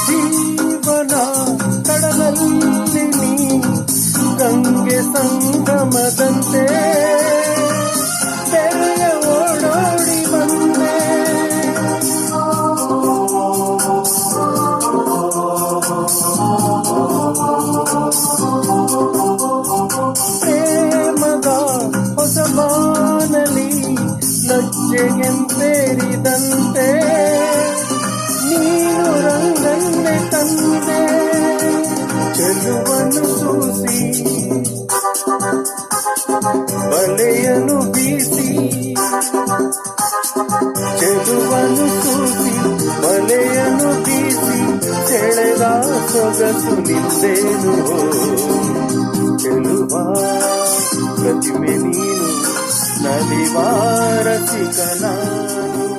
ಜೀವನ ಕಡಲಲ್ಲಿ ನೀ ಗಂಗೆ ಸಂಗಮದಂತೆ ತೆರೆಯ ಓಡೋಡಿ ಬಂದೆ. ಪ್ರೇಮದ ಹೊಸ ಬಾನಲಿ ಲಜ್ಜೆಗೆಂದೇರಿದಂತೆ ನೀನು ರಂಗನ್ನೆ ತಂದೆ. ಚೆಲುವನ್ನು ಸೂಸಿ ಬಲೆಯನ್ನು ಬೀಸಿ, ಚೆಲುವನ್ನು ಸೂಸಿ ಬಲೆಯನ್ನು ಬೀಸಿ ಸೆಳೆದ ಸೊಗಸು ನಿಂದೇನು. ಚೆಲುವ ಪ್ರತಿಮೆ ನೀನು, ನಲಿವ ರಸಿಕ ನಾನು.